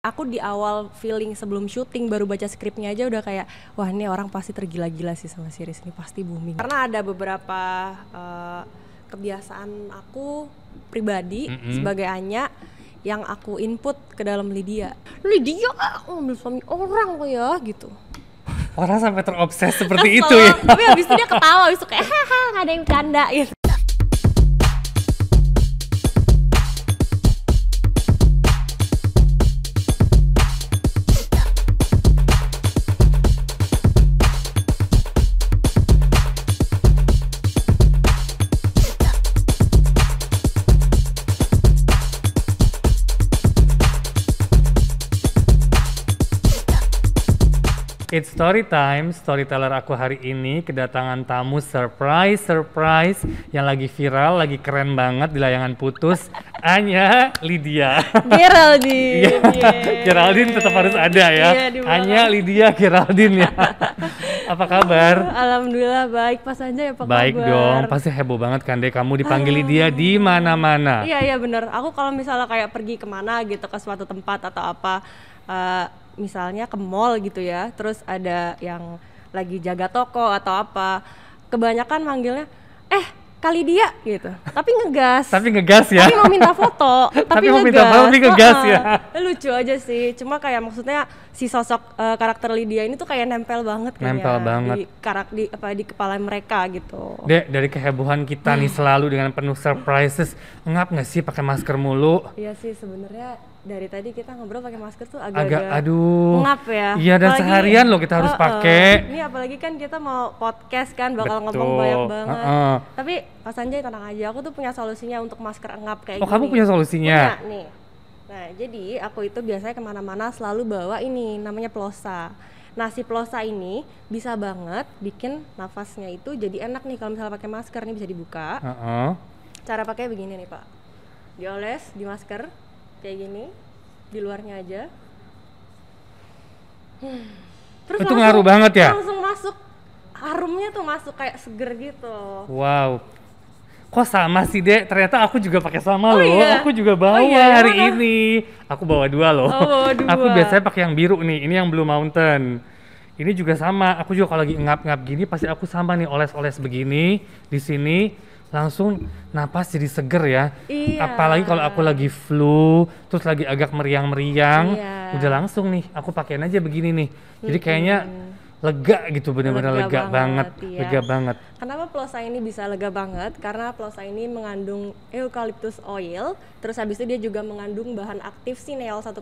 aku di awal feeling sebelum syuting baru baca skripnya aja udah kayak wah ini orang pasti tergila-gila sih sama series ini, pasti booming. Karena ada beberapa kebiasaan aku pribadi sebagai Anya yang aku input ke dalam Lydia aku ambil suami orang kok ya gitu. Orang sampai terobses seperti itu ya. Tapi habis itu dia ketawa, habis itu kayak haha gak ada yang bercanda gitu. It's story time, storyteller aku hari ini kedatangan tamu surprise yang lagi viral, lagi keren banget di layangan putus, Anya Lydia. Geraldine. Geraldine tetap harus ada ya. Anya Lydia Geraldine ya. Apa kabar? Alhamdulillah baik, Pas Anjay apa kabar? Baik dong, pasti heboh banget kan deh kamu dipanggil Lydia di mana-mana. Iya bener, aku kalau misalnya kayak pergi kemana gitu ke suatu tempat atau apa, misalnya ke mall gitu ya, terus ada yang lagi jaga toko atau apa, kebanyakan manggilnya kali dia gitu, tapi ngegas ya, tapi mau minta foto tapi mau minta foto tapi ngegas ya. Lucu aja sih, cuma kayak maksudnya si sosok karakter Lydia ini tuh kayak nempel banget di kepala mereka gitu. Dek, dari kehebohan kita nih selalu dengan penuh surprises, ngap nggak sih pakai masker mulu? Iya sih sebenarnya dari tadi kita ngobrol pakai masker tuh agak aduh ngap ya. Iya, dan apalagi, seharian loh kita harus pakai. Ini apalagi kan kita mau podcast kan, bakal ngomong banyak banget. Tapi Pas Anjay tenang aja, aku tuh punya solusinya untuk masker engap kayak gini. Oh, kamu punya solusinya? Punya nih. Nah, jadi aku itu biasanya kemana-mana selalu bawa ini, namanya plosa. Nah, si plosa ini bisa banget bikin nafasnya itu jadi enak nih kalau misalnya pakai masker, nih bisa dibuka. Cara pakai begini nih Pak, dioles di masker kayak gini, di luarnya aja. Terus itu ngaruh banget ya? Langsung masuk, harumnya tuh masuk kayak seger gitu. Wow, kok sama sih Dek? Ternyata aku juga pakai sama loh. Iya? Aku juga bawa hari ini. Aku bawa 2 loh. Bawa 2. Aku biasanya pakai yang biru nih. Ini yang Blue Mountain. Ini juga sama. Aku juga kalau lagi ngap-ngap gini pasti aku sama nih, oles-oles begini di sini. Langsung napas jadi seger ya. Iya. Apalagi kalau aku lagi flu, terus lagi agak meriang-meriang, udah langsung nih aku pakein aja begini nih. Jadi kayaknya lega gitu, bener-bener lega banget. Ya. Lega banget. Kenapa plosa ini bisa lega banget? Karena plosa ini mengandung eucalyptus oil, terus habis itu dia juga mengandung bahan aktif sineol 1,8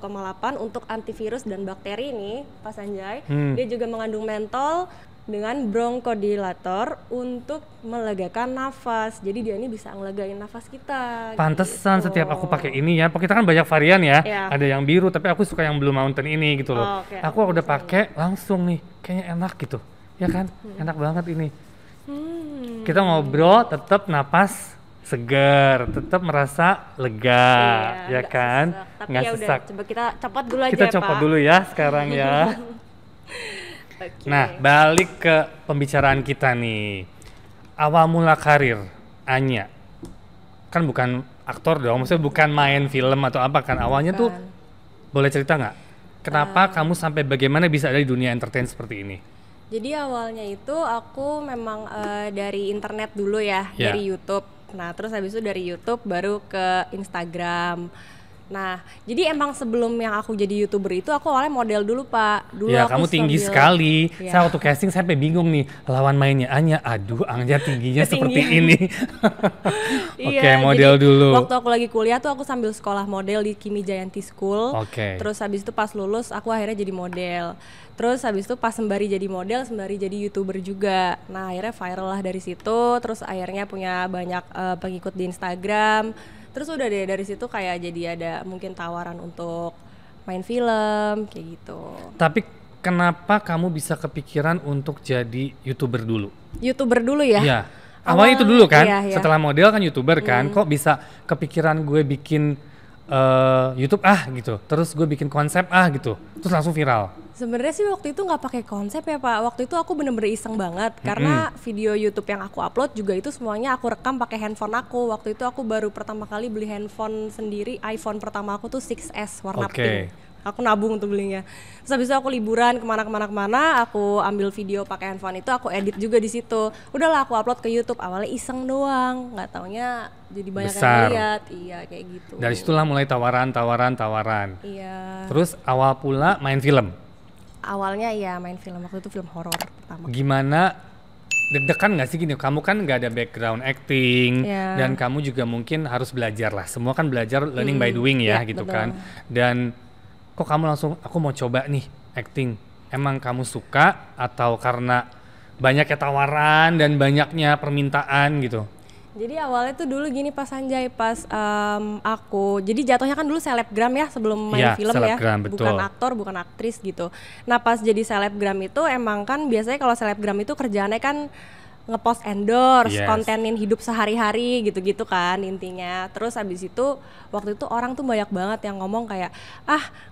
untuk antivirus dan bakteri nih, Pas Anjay. Dia juga mengandung mentol dengan bronchodilator untuk melegakan nafas. Jadi dia ini bisa ngelegain nafas kita. Pantesan gitu. Setiap aku pakai ini ya. Kita kan banyak varian ya. Ada yang biru, tapi aku suka yang Blue Mountain ini gitu loh. Aku udah pakai langsung nih, kayaknya enak gitu. Ya kan? Enak banget ini. Kita ngobrol, tetap napas segar, tetap merasa lega, ya kan? Tapi ya udah, coba kita copot dulu aja Kita copot dulu ya sekarang ya. Nah, balik ke pembicaraan kita nih. Awal mula karir Anya, kan bukan aktor dong, maksudnya bukan main film atau apa kan? Awalnya tuh boleh cerita nggak? Kenapa kamu sampai bagaimana bisa ada di dunia entertain seperti ini? Jadi awalnya itu aku memang dari internet dulu ya, dari YouTube. Nah, terus habis itu dari YouTube baru ke Instagram. Nah, jadi emang sebelum yang aku jadi YouTuber itu aku awalnya model dulu Pak. Dulu ya, aku kamu tinggi sekali. Ya. Saya waktu casting sampai bingung nih, lawan mainnya Anya, aduh Anya tingginya seperti ini. Oke, model dulu. Waktu aku lagi kuliah tuh aku sambil sekolah model di Kimi Jayanti School. Terus habis itu pas lulus aku akhirnya jadi model. Terus habis itu pas sembari jadi model, sembari jadi YouTuber juga. Nah, akhirnya viral lah dari situ. Terus akhirnya punya banyak pengikut di Instagram. Terus udah deh dari situ kayak jadi ada mungkin tawaran untuk main film kayak gitu. Tapi kenapa kamu bisa kepikiran untuk jadi YouTuber dulu? YouTuber dulu ya? Iya. Awalnya itu dulu kan? Iya. Setelah model kan YouTuber kan? Kok bisa kepikiran gue bikin YouTube gitu. Terus gue bikin konsep gitu. Terus langsung viral. Sebenarnya sih waktu itu nggak pakai konsep ya Pak. Waktu itu aku bener-bener iseng banget karena video YouTube yang aku upload juga itu semuanya aku rekam pakai handphone aku. Waktu itu aku baru pertama kali beli handphone sendiri, iPhone pertama aku tuh 6S warna pink. aku nabung untuk belinya. Terus habis itu aku liburan kemana, aku ambil video pakai handphone itu, aku edit juga di situ. Udahlah aku upload ke YouTube, awalnya iseng doang, nggak taunya jadi banyak yang lihat. Iya kayak gitu. Dari situlah mulai tawaran. Iya. Terus awal pula main film. Awalnya iya main film, waktu itu film horor pertama. Gimana, deg-degan nggak sih gini? Kamu kan nggak ada background acting dan kamu juga mungkin harus belajar lah. Semua kan belajar learning by doing ya gitu betul. Kan. Dan kok kamu langsung aku mau coba nih acting. Emang kamu suka atau karena banyaknya tawaran dan banyaknya permintaan gitu? Jadi awalnya tuh dulu gini Pak Sanjay, pas aku, jadi jatuhnya kan dulu selebgram ya sebelum main film ya, betul. Bukan aktor, bukan aktris gitu. Nah pas jadi selebgram itu emang kan biasanya kalau selebgram itu kerjaannya kan ngepost endorse, kontenin hidup sehari-hari gitu-gitu kan intinya. Terus abis itu waktu itu orang tuh banyak banget yang ngomong kayak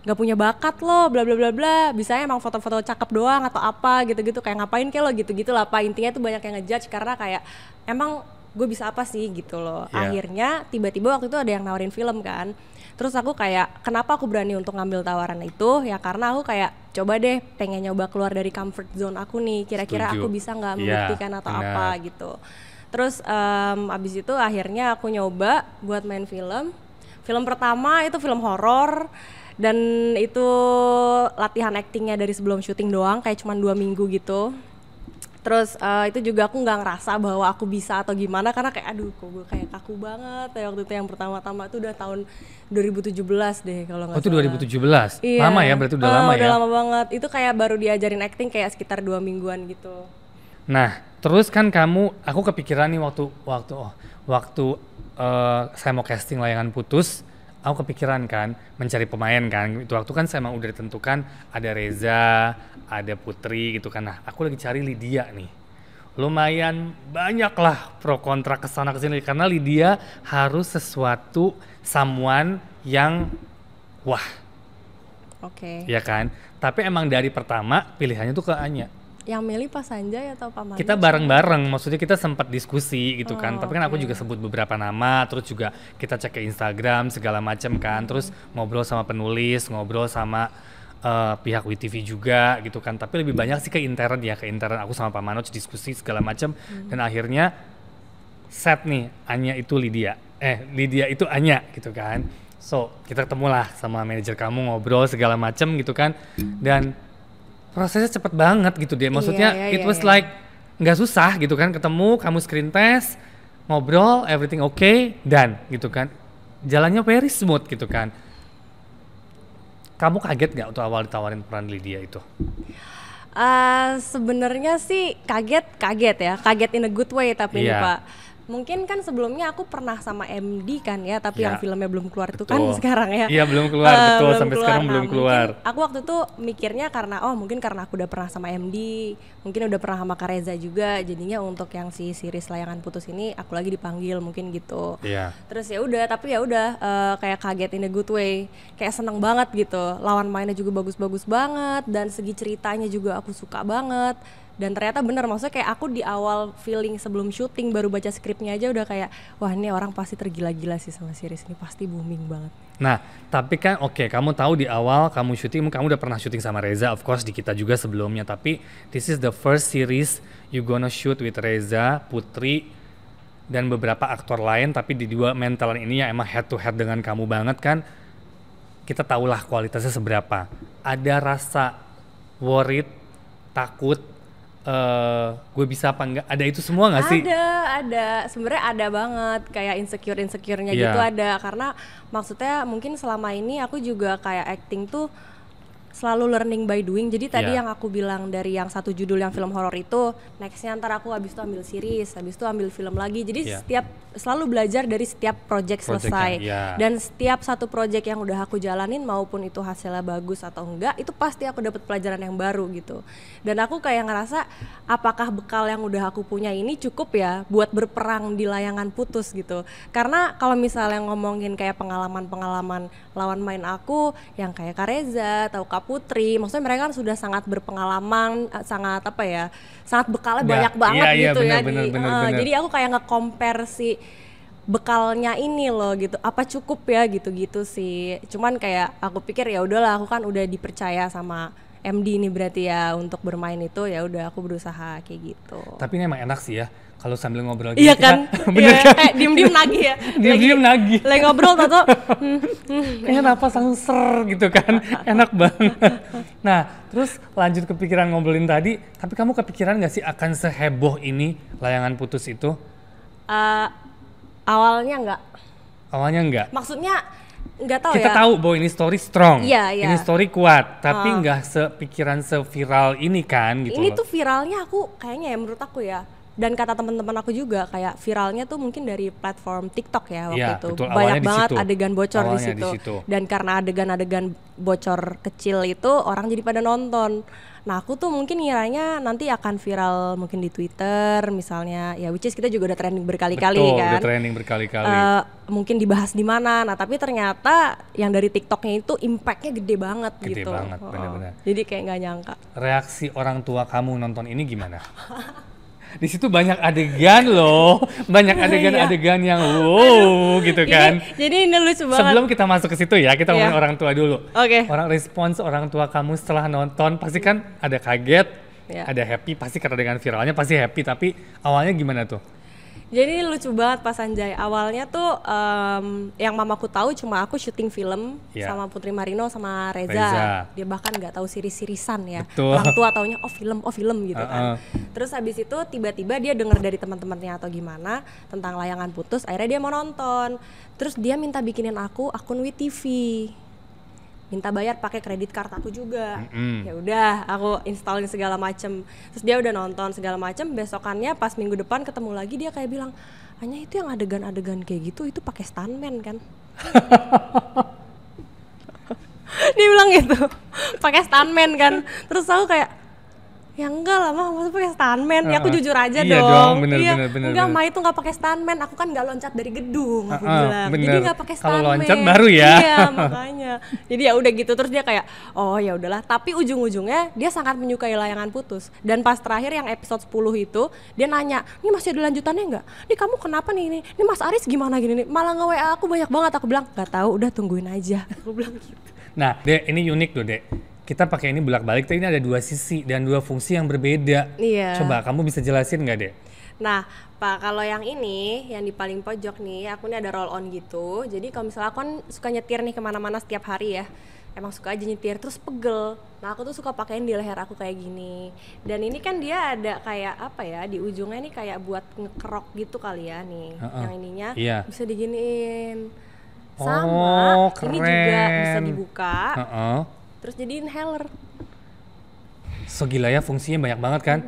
nggak punya bakat lo, bla bla bla bla, bisanya emang foto-foto cakep doang atau apa gitu-gitu, kayak ngapain kayak lo gitu-gitu lah Pak. Intinya tuh banyak yang ngejudge karena kayak emang gue bisa apa sih gitu loh. Akhirnya tiba-tiba waktu itu ada yang nawarin film kan. Terus aku kayak kenapa aku berani untuk ngambil tawaran itu ya karena aku kayak coba deh pengen nyoba keluar dari comfort zone aku nih, kira-kira aku bisa nggak membuktikan atau apa gitu. Terus abis itu akhirnya aku nyoba buat main film pertama itu film horor dan itu latihan actingnya dari sebelum syuting doang kayak cuma 2 minggu gitu. Terus itu juga aku nggak ngerasa bahwa aku bisa atau gimana karena kayak aduh kok gue kayak kaku banget ya waktu itu yang pertama-tama itu udah tahun 2017 deh kalau nggak salah. Oh itu 2017? Iya. Lama ya berarti udah lama ya? Udah lama banget, itu kayak baru diajarin acting kayak sekitar 2 mingguan gitu. Nah terus kan aku kepikiran nih waktu saya mau casting Layangan Putus, aku kepikiran kan mencari pemain kan, itu waktu kan saya emang udah ditentukan ada Reza, ada Putri gitu kan. Nah aku lagi cari Lydia nih, lumayan banyak lah pro kontra kesana kesini karena Lydia harus sesuatu someone yang wah, ya kan. Tapi emang dari pertama pilihannya tuh ke Anya. Yang milih Pak Sanjay atau Pak Manda? Kita bareng-bareng, maksudnya kita sempat diskusi gitu kan. Tapi kan aku juga sebut beberapa nama, terus juga kita cek ke Instagram segala macam kan. Terus ngobrol sama penulis, ngobrol sama pihak WeTV juga gitu kan. Tapi lebih banyak sih ke intern aku sama Pak Manoj diskusi segala macam. Dan akhirnya set nih, Anya itu Lydia. Lydia itu Anya gitu kan. So kita ketemulah sama manajer kamu, ngobrol segala macam gitu kan. Dan prosesnya cepet banget gitu dia, maksudnya it was like nggak susah gitu kan, ketemu, kamu screen test, ngobrol, everything okay, dan gitu kan, jalannya very smooth gitu kan. Kamu kaget nggak waktu awal ditawarin peran Lydia itu? Sebenarnya sih kaget ya, kaget in a good way tapi nih Pak. Mungkin kan sebelumnya aku pernah sama MD kan ya, tapi yang filmnya belum keluar itu kan sekarang ya. Iya belum keluar, betul sampai sekarang belum keluar. Aku waktu itu mikirnya karena mungkin karena aku udah pernah sama MD, mungkin udah pernah sama Kak Reza juga, jadinya untuk yang si series Layangan Putus ini aku lagi dipanggil mungkin gitu. Terus ya udah, tapi ya udah kayak kaget in a good way, kayak seneng banget gitu. Lawan mainnya juga bagus-bagus banget dan segi ceritanya juga aku suka banget. Dan ternyata bener, maksudnya kayak aku di awal feeling sebelum syuting baru baca skripnya aja udah kayak wah ini orang pasti tergila-gila sih sama series ini, pasti booming banget. Nah tapi kan kamu tahu di awal kamu syuting, kamu udah pernah syuting sama Reza, of course di kita juga sebelumnya, tapi this is the first series you gonna shoot with Reza, Putri dan beberapa aktor lain, tapi di 2 mentalan ini yang emang head to head dengan kamu banget kan, kita tahulah kualitasnya seberapa. Ada rasa worried, takut, gue bisa apa enggak, ada itu semua nggak sih? Ada sebenarnya ada banget, kayak insecure-nya gitu ada, karena maksudnya mungkin selama ini aku juga kayak acting tuh selalu learning by doing. Jadi tadi yang aku bilang dari yang satu judul yang film horor itu, nextnya ntar aku habis itu ambil series, habis itu ambil film lagi. Jadi selalu belajar dari setiap project selesai. Dan setiap satu project yang udah aku jalanin, maupun itu hasilnya bagus atau enggak, itu pasti aku dapat pelajaran yang baru gitu. Dan aku kayak ngerasa apakah bekal yang udah aku punya ini cukup ya buat berperang di Layangan Putus gitu. Karena kalau misalnya ngomongin kayak pengalaman-pengalaman lawan main aku yang kayak Kak Reza atau Kak Putri, maksudnya mereka kan sudah sangat berpengalaman, sangat bekalnya banyak banget gitu bener, ya. Bener. Jadi aku kayak nge-compare si bekalnya ini loh gitu, apa cukup ya gitu-gitu sih. Cuman kayak aku pikir ya udahlah, aku kan udah dipercaya sama MD ini berarti ya untuk bermain itu, ya udah aku berusaha kayak gitu. Tapi ini emang enak sih ya kalau sambil ngobrol gitu. Iya kan? Bener kan? Kayak diem-diem nagih ya. Diem-diem nagih. Lagi ngobrol tau Kayaknya napas langsung ser gitu kan. Enak banget. Nah, terus lanjut kepikiran ngobrolin tadi, tapi kamu kepikiran gak sih akan seheboh ini Layangan Putus itu? Awalnya enggak. Awalnya enggak? Maksudnya nggak tahu kita ya. tahu bahwa ini story strong, iya. ini story kuat, tapi nggak sepikiran seviral ini kan gitu. Ini loh. tuh viralnya aku kayaknya ya menurut aku ya, dan kata teman-teman aku juga kayak viralnya tuh mungkin dari platform TikTok ya waktu itu. Betul. Banyak banget situ. adegan bocor di situ. Dan karena adegan-adegan bocor kecil itu orang jadi pada nonton. Nah aku tuh mungkin ngiranya nanti akan viral mungkin di Twitter misalnya, ya which is kita juga udah trending berkali-kali kan. Betul, udah trending berkali-kali. Mungkin dibahas di mana. Nah tapi ternyata yang dari TikToknya itu impactnya gede banget gitu. Gede banget, benar-benar. Jadi kayak nggak nyangka. Reaksi orang tua kamu nonton ini gimana? Di situ banyak adegan loh, banyak adegan-adegan yang wow gitu kan. Jadi ini lucu banget. Sebelum kita masuk ke situ ya, kita ngomongin orang tua dulu. Oke. Respons orang tua kamu setelah nonton pasti kan ada kaget, ada happy, pasti karena dengan viralnya pasti happy, tapi awalnya gimana tuh? Jadi lucu banget pas Anjay. Awalnya tuh yang mamaku tahu cuma aku syuting film sama Putri Marino sama Reza. Dia bahkan nggak tahu siris-sirisan ya. Betul. Orang tua taunya film gitu kan. Terus habis itu tiba-tiba dia dengar dari teman-temannya atau gimana tentang Layangan Putus. Akhirnya dia mau nonton. Terus dia minta bikinin aku akun WeTV. Minta bayar pakai kredit card aku juga. Ya udah, aku installin segala macem. Terus dia udah nonton segala macem. Besokannya pas minggu depan ketemu lagi dia kayak bilang, "Anya itu yang adegan-adegan kayak gitu itu pakai stuntman kan?" Dia bilang gitu, pakai stuntman kan. Terus aku kayak, ya enggak lah mah, maksudnya pakai stuntman. Ya aku jujur aja dong. Bener, enggak, mah itu nggak pakai stuntman. Aku kan nggak loncat dari gedung, aku bilang. Bener. Jadi nggak pakai stuntman. Kalau loncat baru ya. Iya makanya. Jadi ya udah gitu. Terus dia kayak, oh ya udahlah. Tapi ujung-ujungnya dia sangat menyukai Layangan Putus. Dan pas terakhir yang episode 10 itu dia nanya, ini masih ada lanjutannya nggak? Nih kamu kenapa nih? Ini Mas Aris gimana gini nih? Malah nge-WA aku banyak banget. Aku bilang nggak tahu. Udah tungguin aja. Aku bilang gitu. Nah, Dek, ini unik tuh, Dek. Kita pakai ini bolak-balik, tapi ini ada dua sisi dan dua fungsi yang berbeda. Iya. Coba kamu bisa jelasin nggak, Dek? Nah, Pak, kalau yang ini, yang di paling pojok nih, aku ini ada roll on gitu. Jadi kalau misalnya aku kan suka nyetir nih kemana-mana setiap hari ya. Emang suka aja nyetir, terus pegel. Nah, aku tuh suka pakein di leher aku kayak gini. Dan ini kan dia ada kayak apa ya, di ujungnya nih kayak buat ngekerok gitu kali ya nih. Yang ininya bisa diginiin. Sama, ini juga bisa dibuka. Terus jadi inhaler. So gila ya, fungsinya banyak banget kan?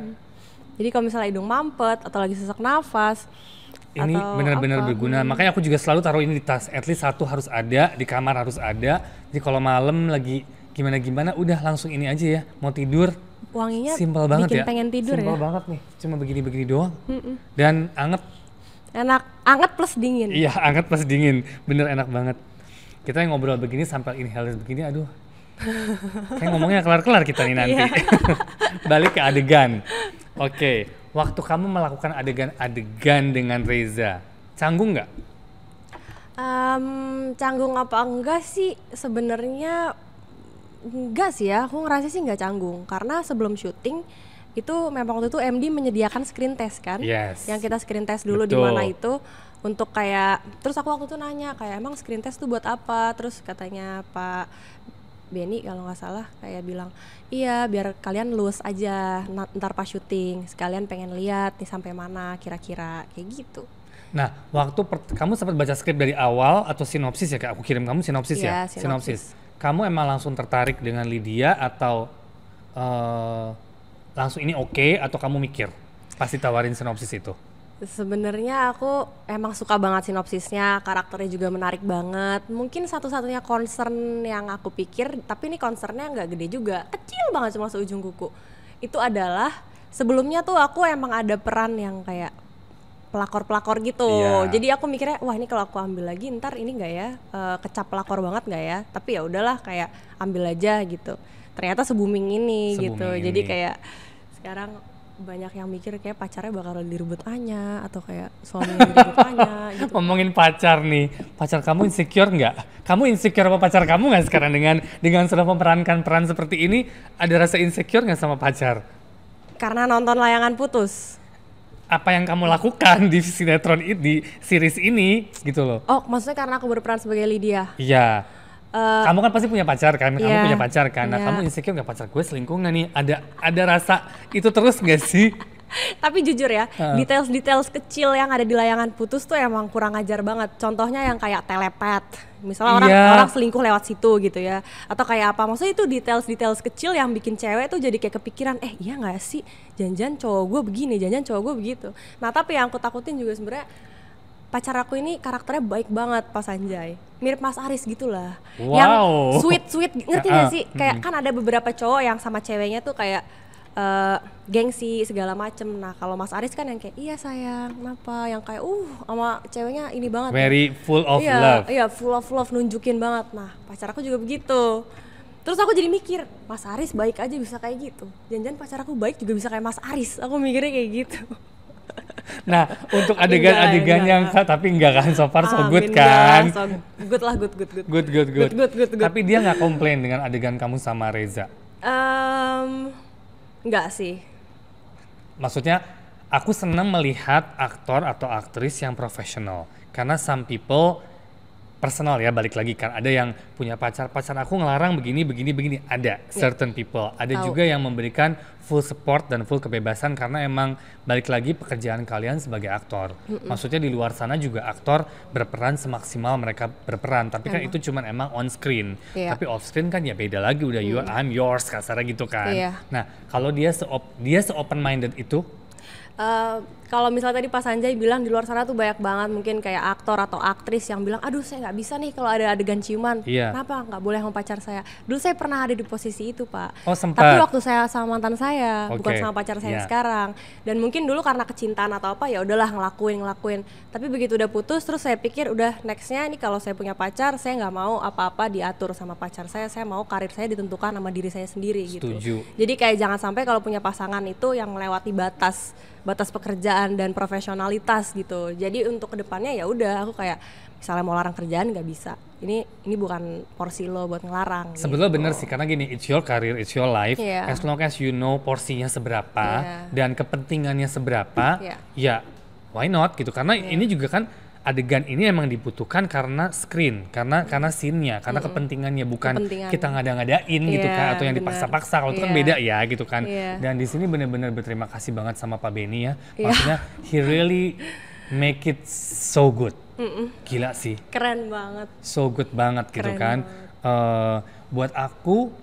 Jadi kalau misalnya hidung mampet atau lagi sesak nafas, ini benar-benar berguna. Makanya aku juga selalu taruh ini di tas. At least satu harus ada, di kamar harus ada. Jadi kalau malam lagi gimana-gimana, udah langsung ini aja ya. Mau tidur, wanginya simpel banget bikin ya. Pengen tidur simpel ya. Banget nih, cuma begini-begini doang. Dan anget. Enak, anget plus dingin. Iya, anget plus dingin. Bener enak banget. Kita yang ngobrol begini sampai inhaler begini, aduh. Kayak ngomongnya kelar-kelar kita nih nanti. Balik ke adegan. Oke, waktu kamu melakukan adegan-adegan dengan Reza, canggung nggak? Canggung apa enggak sih? Sebenarnya enggak sih ya. Aku ngerasa sih nggak canggung karena sebelum syuting itu memang waktu itu MD menyediakan screen test kan? Yes. Yang kita screen test dulu di mana itu untuk kayak. Terus aku waktu itu nanya kayak emang screen test tuh buat apa? Terus katanya Pak Benny kalau nggak salah kayak bilang, iya biar kalian luas aja ntar pas syuting, sekalian pengen lihat nih sampai mana kira-kira kayak gitu. Nah, waktu kamu sempat baca skrip dari awal atau sinopsis ya? Kayak aku kirim kamu sinopsis ya? Sinopsis. Kamu emang langsung tertarik dengan Lydia atau langsung ini oke, atau kamu mikir pas ditawarin sinopsis itu? Sebenarnya aku emang suka banget sinopsisnya, karakternya juga menarik banget. Mungkin satu-satunya concern yang aku pikir, tapi ini concernnya nggak gede juga, kecil banget cuma seujung kuku. Itu adalah sebelumnya tuh aku emang ada peran yang kayak pelakor-pelakor gitu. Jadi aku mikirnya, wah ini kalau aku ambil lagi ntar ini nggak ya kecap pelakor banget nggak ya? Tapi ya udahlah kayak ambil aja gitu. Ternyata se-booming ini gitu. Jadi kayak sekarang banyak yang mikir kayak pacarnya bakal direbut Anya atau kayak suaminya direbut Anya gitu. Ngomongin pacar nih, pacar kamu insecure nggak? Kamu insecure sama pacar kamu nggak sekarang dengan sudah memerankan peran seperti ini? Ada rasa insecure nggak sama pacar? Karena nonton Layangan Putus. Apa yang kamu lakukan di sinetron ini, di series ini gitu loh? Oh, maksudnya karena aku berperan sebagai Lydia? Iya. Kamu kan pasti punya pacar kan? Kamu Yeah. punya pacar kan? Nah, kamu insecure nggak pacar gue selingkuh nggak nih? Ada rasa itu terus nggak sih? Tapi jujur ya, details-details kecil yang ada di Layangan Putus tuh emang kurang ajar banget. Contohnya yang kayak telepet, misalnya orang selingkuh lewat situ gitu ya, atau kayak apa? Maksudnya itu details-details kecil yang bikin cewek tuh jadi kayak kepikiran, iya nggak sih, jangan-jangan cowok gue begini, jangan-jangan cowok gue begitu. Nah tapi yang aku takutin juga sebenarnya pacar aku ini karakternya baik banget Pak Sanjay, mirip Mas Aris gitulah, yang sweet, ngerti gak sih? Kayak kan ada beberapa cowok yang sama ceweknya tuh kayak gengsi segala macem. Nah kalau Mas Aris kan yang kayak iya sayang kenapa, yang kayak sama ceweknya ini banget, very full of love. Iya full of love, nunjukin banget. Nah pacar aku juga begitu. Terus aku jadi mikir, Mas Aris baik aja bisa kayak gitu, jangan-jangan pacar aku baik juga bisa kayak Mas Aris. Aku mikirnya kayak gitu. Nah untuk adegan-adegan yang tapi enggak kan, so far so good kan? So good lah, good. Good. Tapi dia nggak komplain dengan adegan kamu sama Reza? Enggak sih. Maksudnya aku senang melihat aktor atau aktris yang profesional, karena some people personal ya, balik lagi kan ada yang punya pacar aku ngelarang begini ada certain people, ada juga yang memberikan full support dan full kebebasan karena emang balik lagi pekerjaan kalian sebagai aktor. Maksudnya di luar sana juga aktor berperan semaksimal mereka berperan, tapi kan itu cuman emang on screen, tapi off screen kan ya beda lagi, udah I'm yours kasarnya gitu kan. Nah kalau dia open minded itu. Kalau misalnya tadi Pak Sanjay bilang di luar sana tuh banyak banget mungkin kayak aktor atau aktris yang bilang aduh saya nggak bisa nih kalau ada adegan ciuman, kenapa nggak boleh sama pacar saya. Dulu saya pernah ada di posisi itu Pak, tapi waktu saya sama mantan saya, bukan sama pacar saya sekarang. Dan mungkin dulu karena kecintaan atau apa ya udahlah ngelakuin, tapi begitu udah putus terus saya pikir udah nextnya ini kalau saya punya pacar saya nggak mau apa-apa diatur sama pacar saya mau karir saya ditentukan sama diri saya sendiri. Setuju. Gitu. Jadi kayak jangan sampai kalau punya pasangan itu yang melewati batas pekerjaan dan profesionalitas gitu. Jadi untuk kedepannya ya udah aku kayak misalnya mau larang kerjaan nggak bisa. Ini bukan porsi lo buat ngelarang. Sebetulnya gitu. bener sih karena gini, it's your career, it's your life. As long as you know porsinya seberapa dan kepentingannya seberapa, ya why not gitu. Karena ini juga kan adegan ini emang dibutuhkan karena screen, karena scene-nya, karena kepentingannya, bukan kita ngada-ngadain gitu kan, atau yang dipaksa-paksa. Kalau itu kan beda ya gitu kan. Dan di sini benar-benar berterima kasih banget sama Pak Benny ya. Maksudnya he really make it so good. Gila sih. Keren banget. So good banget gitu kan. Buat aku,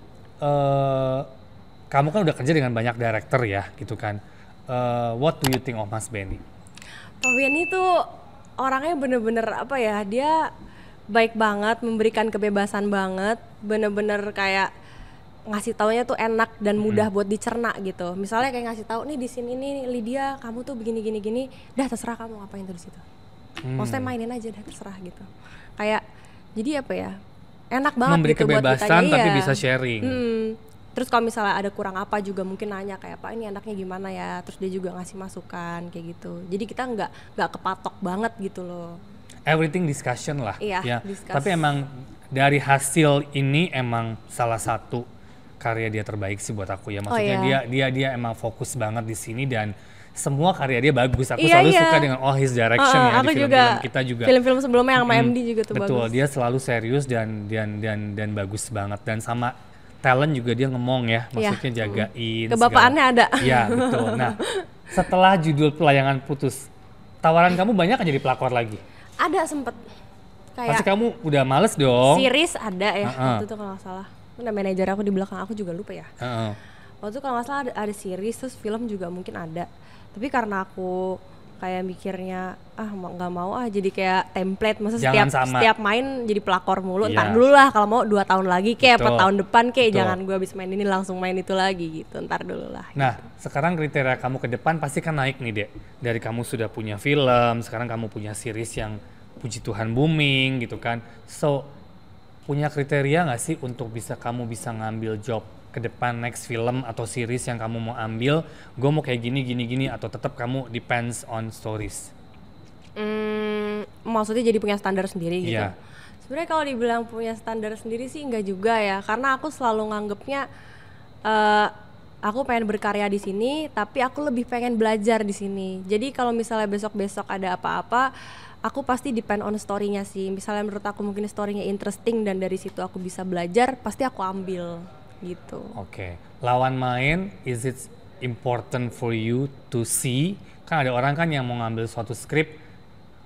kamu kan udah kerja dengan banyak director ya gitu kan. What do you think of Mas Benny? Pak Benny tuh orangnya bener-bener apa ya, dia baik banget, memberikan kebebasan banget, bener-bener kayak ngasih taunya tuh enak dan mudah buat dicerna gitu. Misalnya kayak ngasih tahu nih di sini nih Lydia kamu tuh begini, dah terserah kamu ngapain tuh di situ. Maksudnya mainin aja dah terserah gitu. Kayak jadi apa ya, enak banget memberi gitu buat kebebasan kitanya, tapi bisa sharing. Terus kalau misalnya ada kurang apa juga mungkin nanya kayak Pak ini anaknya gimana ya, terus dia juga ngasih masukan kayak gitu. Jadi kita nggak kepatok banget gitu loh. Everything discussion lah. Iya, Tapi emang dari hasil ini emang salah satu karya dia terbaik sih buat aku ya. Maksudnya dia emang fokus banget di sini dan semua karya dia bagus. Aku selalu suka dengan his direction ya di film-film kita juga. Film-film sebelumnya yang sama MD juga tuh bagus. Betul, dia selalu serius dan bagus banget, dan sama talent juga dia ngomong ya, maksudnya jagain. Kebapaannya ada. Iya betul. Nah setelah judul Layangan Putus, tawaran kamu banyak kan jadi pelakor lagi? Ada sempet. Kayak pasti kamu udah males dong. Series ada ya, waktu itu kalau nggak salah. Ada manajer aku di belakang aku juga lupa ya. Waktu itu kalau nggak salah ada series, terus film juga mungkin ada. Tapi karena aku kayak mikirnya nggak mau jadi kayak template, masa setiap main jadi pelakor mulu. Ntar dulu lah kalau mau 2 tahun lagi kayak apa tahun depan kayak jangan gue habis main ini langsung main itu lagi gitu, ntar dulu lah. Nah sekarang kriteria kamu ke depan pasti kan naik nih Dek. Dari kamu sudah punya film, sekarang kamu punya series yang puji Tuhan booming gitu kan. So punya kriteria nggak sih untuk kamu bisa ngambil job ke depan next film atau series yang kamu mau ambil, gue mau kayak gini, atau tetap kamu depends on stories? Maksudnya jadi punya standar sendiri gitu? Iya. Sebenarnya kalau dibilang punya standar sendiri sih enggak juga ya, karena aku selalu nganggepnya aku pengen berkarya di sini, tapi aku lebih pengen belajar di sini. Jadi kalau misalnya besok-besok ada apa-apa, aku pasti depend on story-nya sih. Misalnya menurut aku mungkin story-nya interesting dan dari situ aku bisa belajar, pasti aku ambil gitu. Oke. Lawan main, is it important for you to see? Kan ada orang kan yang mau ngambil suatu skrip,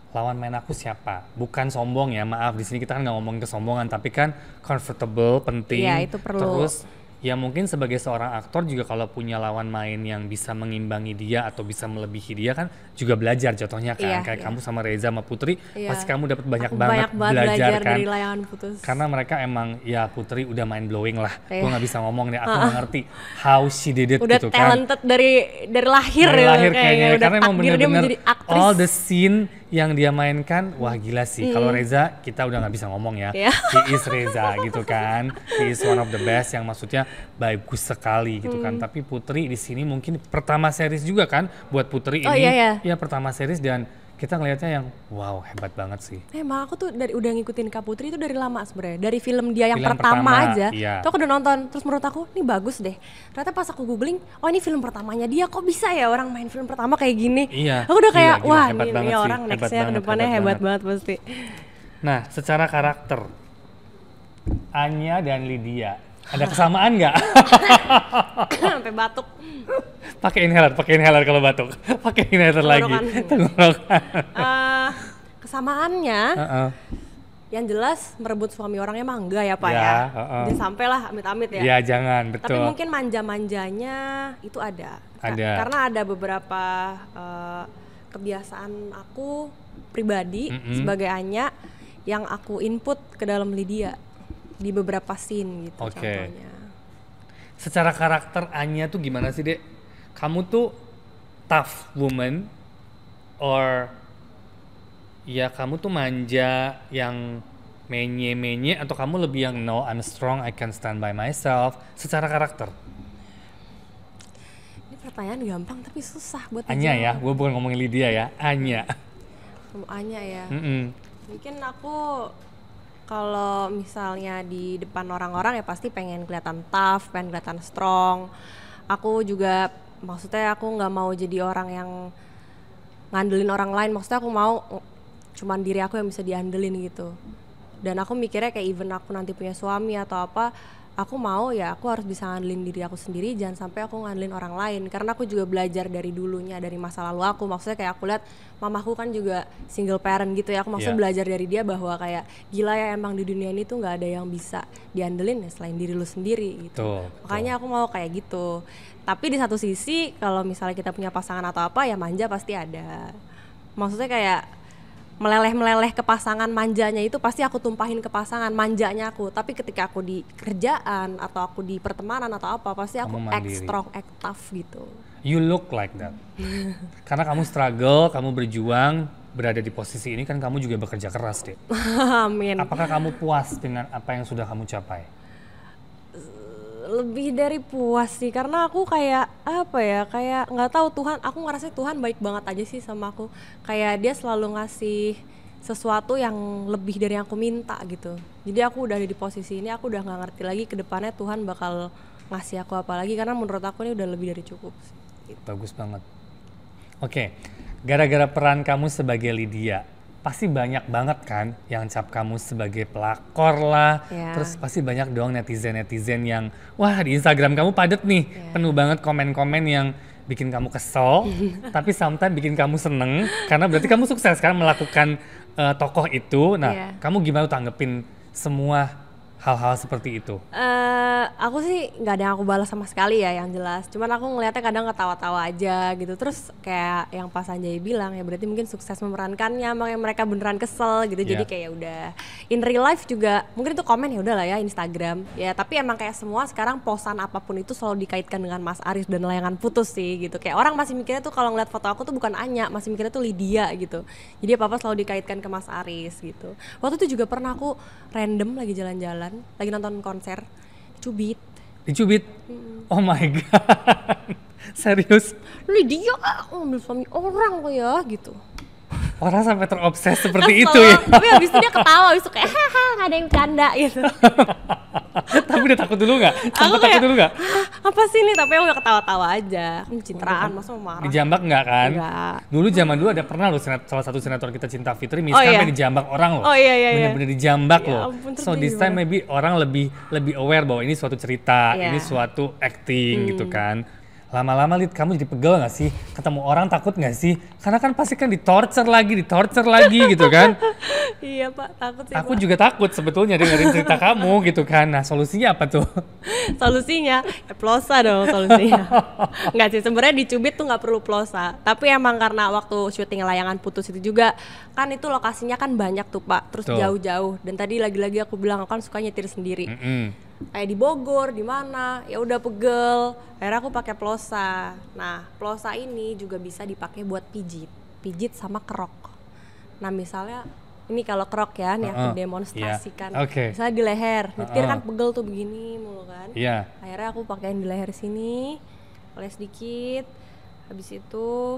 lawan main aku siapa? Bukan sombong ya, maaf di sini kita kan nggak ngomongin kesombongan, tapi kan comfortable penting. Iya, itu perlu. Terus ya mungkin sebagai seorang aktor juga kalau punya lawan main yang bisa mengimbangi dia atau bisa melebihi dia kan juga belajar jatuhnya kan. Kayak kamu sama Reza sama Putri pasti kamu dapat banyak banget belajar kan dari Layangan Putus. karena mereka emang ya Putri udah mind blowing lah. Gue nggak bisa ngomong deh, aku nggak ngerti how she did it udah gitu kan. Udah talented dari lahir dari ya, lahir kayaknya udah karena emang bener-bener all the aktris. scene yang dia mainkan, wah gila sih. Kalau Reza kita udah nggak bisa ngomong ya. He is Reza gitu kan. He is one of the best yang maksudnya bagus sekali gitu kan. Tapi Putri di sini mungkin pertama series juga kan buat Putri ini. Ya pertama series dan kita ngelihatnya yang wow hebat banget sih. Emang aku tuh udah ngikutin Kak Putri itu dari lama sebenarnya. Dari film dia yang pertama aja. Tuh aku udah nonton. Terus menurut aku ini bagus deh. Ternyata pas aku googling, oh ini film pertamanya dia, kok bisa ya orang main film pertama kayak gini. Aku udah kayak gila, wah ini orang nextnya ke depannya hebat banget pasti. Nah secara karakter Anya dan Lydia ada kesamaan nggak? Sampai batuk. Pakai inhaler kalau batuk. Pakai inhaler lagi. Tenggorokan. Kesamaannya, yang jelas merebut suami orangnya mah enggak ya Pak ya. Jangan sampai lah amit-amit ya. Ya jangan, betul. Tapi mungkin manja-manjanya itu ada. Karena ada beberapa kebiasaan aku pribadi sebagai Anya yang aku input ke dalam Lydia di beberapa scene gitu contohnya. Secara karakter Anya tuh gimana sih Dek? Kamu tuh tough woman or ya kamu tuh manja yang menye-menye atau kamu lebih yang no I'm strong I can stand by myself secara karakter? Ini pertanyaan gampang tapi susah buat Anya ya, gue bukan ngomongin Lydia ya, Anya. Anya ya. Mungkin aku kalau misalnya di depan orang-orang ya pasti pengen kelihatan tough, pengen kelihatan strong. Aku juga maksudnya aku nggak mau jadi orang yang ngandelin orang lain. Maksudnya aku mau cuman diri aku yang bisa diandelin gitu. Dan aku mikirnya kayak even aku nanti punya suami atau apa, aku mau ya aku harus bisa ngandelin diri aku sendiri, jangan sampai aku ngandelin orang lain. Karena aku juga belajar dari dulunya, dari masa lalu aku. Maksudnya kayak aku lihat mamaku kan juga single parent gitu ya. Aku maksudnya belajar dari dia bahwa kayak gila ya emang di dunia ini tuh nggak ada yang bisa diandelin ya selain diri lu sendiri gitu. Makanya aku mau kayak gitu. Tapi di satu sisi kalau misalnya kita punya pasangan atau apa ya manja pasti ada. Maksudnya kayak meleleh ke pasangan, manjanya itu pasti aku tumpahin ke pasangan, manjanya aku. Tapi ketika aku di kerjaan atau aku di pertemanan atau apa, pasti aku act strong, act tough gitu. You look like that. Karena kamu struggle, kamu berjuang, berada di posisi ini kan kamu juga bekerja keras deh. Amin. Apakah kamu puas dengan apa yang sudah kamu capai? Lebih dari puas sih, karena aku kayak apa ya, kayak nggak tahu Tuhan, aku ngerasa Tuhan baik banget aja sih sama aku. Kayak dia selalu ngasih sesuatu yang lebih dari yang aku minta gitu. Jadi aku udah ada di posisi ini, aku udah nggak ngerti lagi ke depannya Tuhan bakal ngasih aku apa lagi, karena menurut aku ini udah lebih dari cukup sih. Gitu. Bagus banget. Oke, gara-gara peran kamu sebagai Lydia, pasti banyak banget kan yang cap kamu sebagai pelakor lah. Terus pasti banyak dong netizen yang wah di Instagram kamu padet nih, penuh banget komen-komen yang bikin kamu kesel tapi sometimes bikin kamu seneng karena berarti kamu sukses kan melakukan tokoh itu. Nah kamu gimana tanggepin semua hal-hal seperti itu? Aku sih nggak ada yang aku balas sama sekali ya yang jelas. Cuman aku ngeliatnya kadang ketawa-tawa aja gitu. Terus kayak yang Pak Sanjay bilang ya berarti mungkin sukses memerankannya, makanya mereka beneran kesel gitu. Jadi kayak udah in real life juga mungkin itu komen ya udah lah ya Instagram. Ya tapi emang kayak semua sekarang posan apapun itu selalu dikaitkan dengan Mas Aris dan Layangan Putus sih gitu. Kayak orang masih mikirnya tuh kalau ngeliat foto aku tuh bukan Anya, masih mikirnya tuh Lydia gitu. Jadi apa-apa selalu dikaitkan ke Mas Aris gitu. Waktu itu juga pernah aku random lagi jalan-jalan, lagi nonton konser Cubit, Dicubit? Oh my god. Serius? Lydia ambil suami orang kok ya gitu. Orang sampai terobses seperti itu ya. Tapi habis itu dia ketawa, habis itu kayak haha nggak ada yang bercanda gitu. Tapi udah takut dulu nggak? Sempet takut dulu nggak? Apa sih ini? Tapi udah ketawa-tawa aja. Pencitraan, masa mau marah? Dijambak nggak kan? Enggak. Dulu zaman dulu ada pernah loh salah satu sinetron kita Cinta Fitri, misalnya dijambak orang loh. Oh iya. Bener-bener dijambak Ya, loh. ampun, So this time maybe orang lebih aware bahwa ini suatu cerita, ini suatu acting gitu kan. Lama-lama Lid, kamu jadi pegel gak sih? Ketemu orang takut gak sih? Karena kan pasti kan ditorture lagi gitu kan? Iya Pak, takut sih Aku Pak. juga takut sebetulnya dengerin cerita kamu gitu kan. Nah solusinya apa tuh? Solusinya, plosa dong solusinya. Enggak sih, sebenarnya dicubit tuh nggak perlu plosa. Tapi emang karena waktu syuting Layangan Putus itu juga, kan itu lokasinya kan banyak tuh Pak, terus jauh-jauh. Dan tadi lagi-lagi aku bilang, aku kan suka nyetir sendiri. Kayak di Bogor, di mana, ya udah pegel. Akhirnya aku pakai plosa. Nah, plosa ini juga bisa dipakai buat pijit sama kerok. Nah, misalnya ini kalau kerok ya, nih aku demonstrasikan. Misalnya di leher, nyetir kan pegel tuh begini mulu kan. Akhirnya aku pakein di leher sini, oles dikit. Habis itu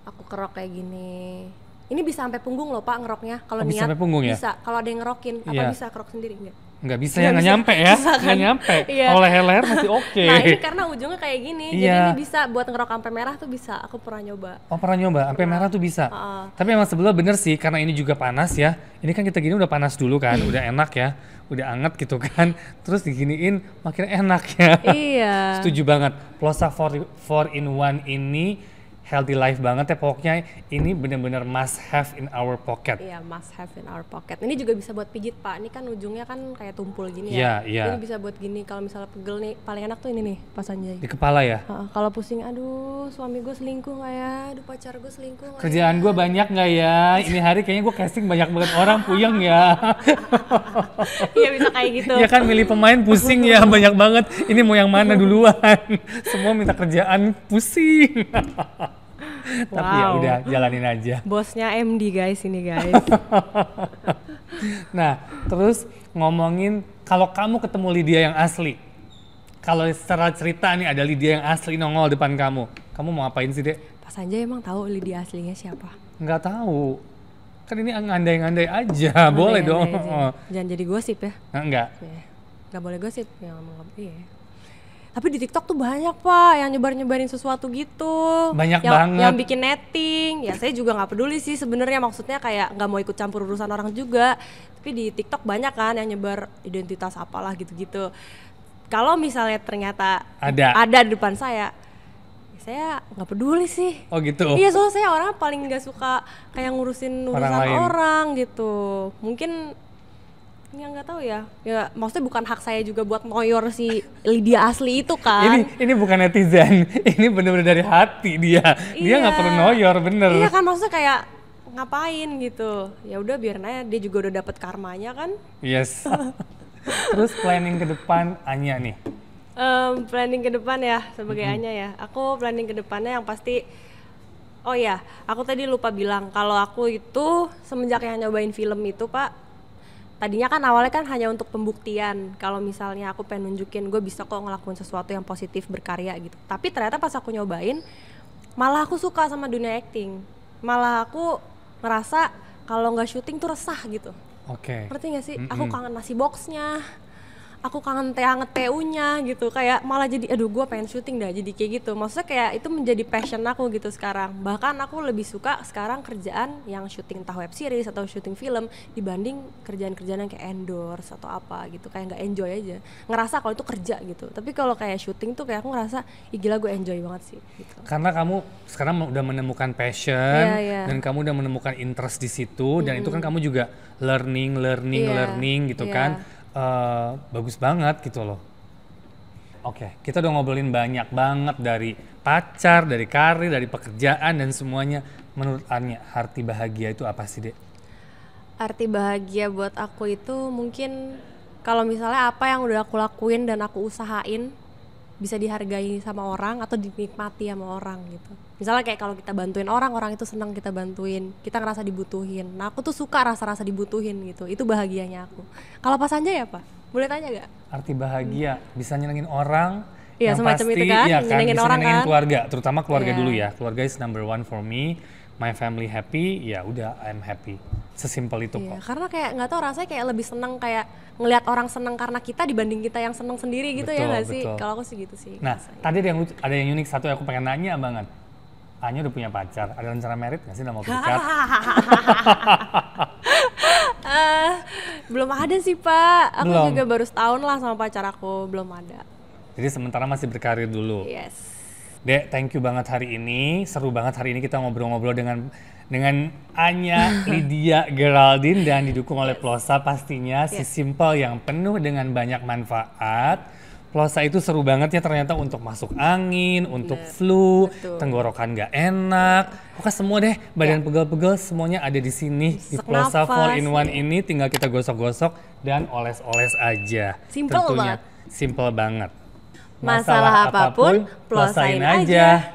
aku kerok kayak gini. Ini bisa sampai punggung loh Pak ngeroknya. Kalau niat bisa sampai punggung ya? Bisa. Kalau ada yang ngerokin, apa bisa kerok sendiri enggak? Nggak bisa ya, nggak nyampe ya, nggak nyampe. Kalau leher-leher masih oke. Nah ini karena ujungnya kayak gini, jadi ini bisa buat ngerok sampai merah tuh bisa. Aku pernah nyoba. Oh pernah nyoba, sampai merah tuh bisa. Tapi emang sebelumnya bener sih, karena ini juga panas ya. Ini kan kita gini udah panas dulu kan, udah enak ya, udah anget gitu kan. Terus diginiin makin enak ya. Iya. Setuju banget. Plosa 4-in-1 ini healthy life banget ya, pokoknya ini benar-benar must have in our pocket. Iya, must have in our pocket. Ini juga bisa buat pijit Pak, ini kan ujungnya kan kayak tumpul gini ya. Ini bisa buat gini, kalau misalnya pegel nih, paling enak tuh ini nih, Pak Sanjay. Di kepala ya? Kalau pusing, aduh suami gue selingkuh gak ya, aduh pacar gue selingkuh gak Kerjaan gue banyak gak ya, ini hari kayaknya gue casting banyak banget orang, puyeng ya. Iya bisa kayak gitu. Iya kan, milih pemain pusing ya, banyak banget. Ini mau yang mana duluan? Semua minta kerjaan, pusing. Tapi ya udah jalanin aja. Bosnya MD guys ini guys. Nah, terus ngomongin kalau kamu ketemu Lydia yang asli. Kalau secara cerita nih ada Lydia yang asli nongol depan kamu. Kamu mau ngapain sih, Dek? Pak Sanjay emang tahu Lydia aslinya siapa? Nggak tahu. Kan ini ngandai-ngandai aja. Boleh dong. Jangan jadi gosip ya. Enggak. Nggak boleh gosip yang iya. Tapi di TikTok tuh banyak Pak yang nyebarin sesuatu gitu. Banyak banget. Yang bikin netting. Ya saya juga nggak peduli sih sebenarnya, maksudnya kayak nggak mau ikut campur urusan orang juga. Tapi di TikTok banyak kan yang nyebar identitas apalah gitu-gitu. Kalau misalnya ternyata ada di depan saya nggak peduli sih. Oh gitu? Iya, soalnya saya orang paling nggak suka kayak ngurusin urusan orang gitu. Mungkin ya nggak tahu ya maksudnya bukan hak saya juga buat ngoyor si Lydia asli itu kan. Ini bukan netizen, ini bener-bener dari hati dia nggak perlu ngoyor, bener. Iya kan, maksudnya kayak ngapain gitu, ya udah biarin aja, dia juga udah dapet karmanya kan. Yes. Terus planning ke depan Anya nih? Planning ke depan ya sebagai Anya ya, aku planning ke depannya yang pasti. Oh ya, aku tadi lupa bilang kalau aku itu semenjak yang nyobain film itu Pak, tadinya kan awalnya kan hanya untuk pembuktian kalau misalnya aku pengen nunjukin gue bisa kok ngelakuin sesuatu yang positif, berkarya gitu. Tapi ternyata pas aku nyobain malah aku suka sama dunia acting, malah aku ngerasa kalau nggak syuting tuh resah gitu. Ngerti nggak sih? Aku kangen nasi boxnya, aku kangen teh hangat PU-nya gitu, kayak malah jadi aduh gue pengen syuting dah, jadi kayak gitu. Maksudnya kayak itu menjadi passion aku gitu sekarang. Bahkan aku lebih suka sekarang kerjaan yang syuting entah web series atau syuting film dibanding kerjaan-kerjaan yang kayak endorse atau apa gitu, kayak nggak enjoy aja, ngerasa kalau itu kerja gitu. Tapi kalau kayak syuting tuh kayak aku ngerasa gila gue enjoy banget sih gitu. Karena kamu sekarang udah menemukan passion dan kamu udah menemukan interest di situ, dan itu kan kamu juga learning gitu kan. Bagus banget gitu loh. Oke, kita udah ngobrolin banyak banget dari pacar, dari karir, dari pekerjaan dan semuanya. Menurut Anya, arti bahagia itu apa sih, Dek? Arti bahagia buat aku itu mungkin kalau misalnya apa yang udah aku lakuin dan aku usahain bisa dihargai sama orang atau dinikmati sama orang gitu. Misalnya kayak kalau kita bantuin orang itu senang kita bantuin, kita ngerasa dibutuhin. Nah aku tuh suka rasa-rasa dibutuhin gitu, itu bahagianya aku. Kalau Pak Sanjay apa? Boleh tanya gak? Arti bahagia, bisa nyenengin orang, yang semacam pasti, itu kan, ya kan, bisa orang nyenengin kan? keluarga, terutama keluarga dulu ya. Keluarga is number one for me, my family happy, ya udah I'm happy. Sesimpel itu kok. Karena kayak nggak tahu rasanya kayak lebih seneng kayak ngelihat orang seneng karena kita dibanding kita yang seneng sendiri gitu. Betul, ya nggak sih? Kalau aku sih gitu sih. Nah, tadi ada yang unik satu aku pengen nanya banget. Anya udah punya pacar, ada rencana merit nggak sih dalam waktu dekat? Belum ada sih Pak, aku belum. juga baru setahun lah sama pacar aku, belum ada. Jadi sementara masih berkarir dulu. Yes. Dek, thank you banget hari ini, seru banget hari ini kita ngobrol-ngobrol dengan Anya Lydia Geraldine dan didukung oleh Plosa pastinya, si simple yang penuh dengan banyak manfaat. Plosa itu seru banget ya ternyata untuk masuk angin, untuk flu, tenggorokan gak enak, pokoknya semua deh, badan pegel-pegel semuanya ada di sini. Di Plosa 4-in-1 ini tinggal kita gosok-gosok dan oles-oles aja. Simple banget. Simple banget. Masalah apapun, plosain aja.